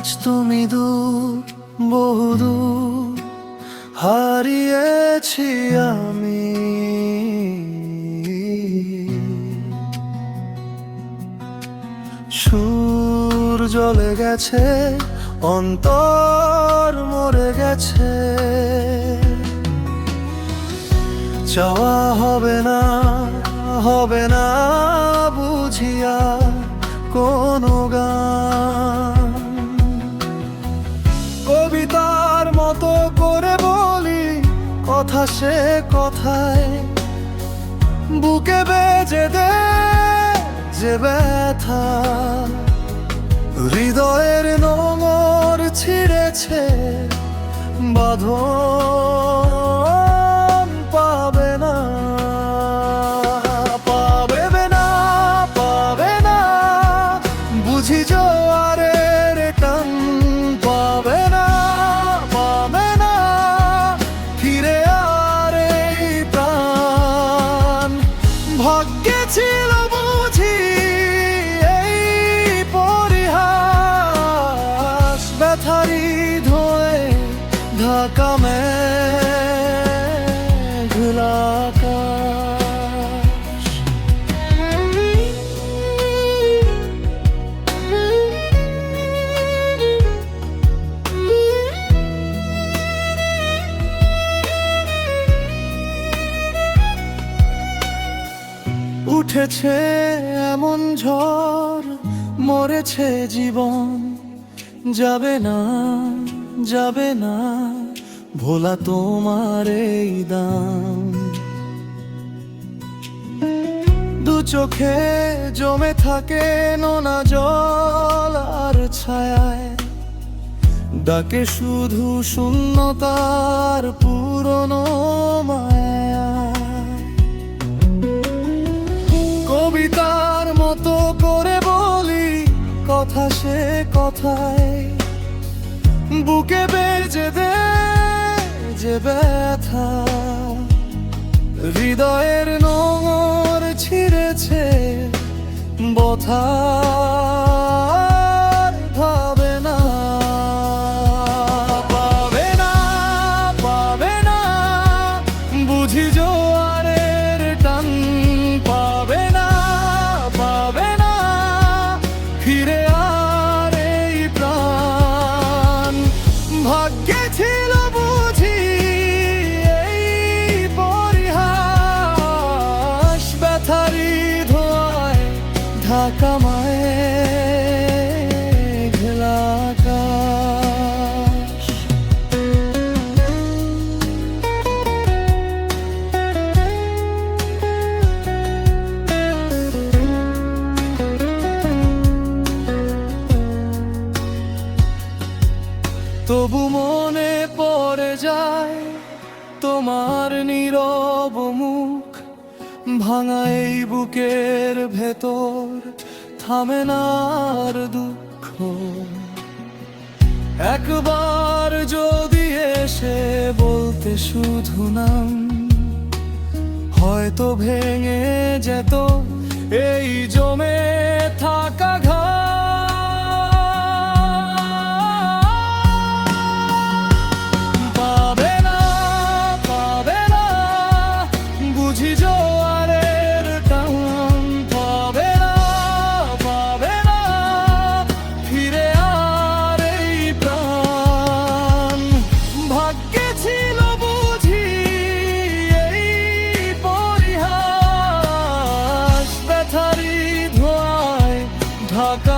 আজ তুমি দূর, বহুদূর হারিয়েছি আমি। সুর জ্বলে গেছে, অন্তর মরে গেছে। চাওয়া হবে না, হবে না বুঝিয়া কোনো গান। কবিতার মতো করে বলি কথা, সে কথায় বুকে বেজে দে যে ব্যথা। হৃদয়ের নোঙর ছিঁড়েছে, বাঁধন পাবে না, পাবে না, পাবে না বুঝি জোয়ারের টান। পাবে না, পাবে না ফিরে আর এই প্রাণ। ভাগ্যে ছিল বুঝি এই পরিহাস, ব্যথারি ধোয়ে ঢাকা মেঘলা আকাশ। উঠেছে এমন ঝড়, মরেছে জীবন, যাবে না, যাবে না ভোলা তোমার এই দাম। দু চোখে জমে থাকে নোনা জল আর ছায়ায়, ডাকে শুধু শূন্যতার পুরনো মায়া। কবিতার মতো করে বলি কথা, সে কথায় বুকে বেজে দে যে ব্যথা। হৃদয়ের নোঙর ছিঁড়েছে, বথা ভাবে না, পাবে না, পাবে না বুঝি জোয়ারের টান। পাবে না, পাবে না ফিরে আর এই প্রাণ। ভাগ্যে ছিল বুঝি এই পরিহাস, ব্যথারি ধোয়ায় ঢাকা মেঘলা আকাশ। তবু মনে পড়ে যায় তোমার নীরব মুখ, ভাঙা এই বুকের ভেতর থামে না আর দুঃখ। একবার যদি এসে বলতে শুধু নাম, হয়তো ভেঙে যেত এই জমে থাকা ঘর। পাবে না, পাবে না বুঝি জোয়ারের টান। পাবে না, পাবে না ফিরে আর এই প্রাণ। ভাগ্যে ছিল বুঝি এই পরিহাস, ব্যথারি ধোঁয়ায় ঢাকা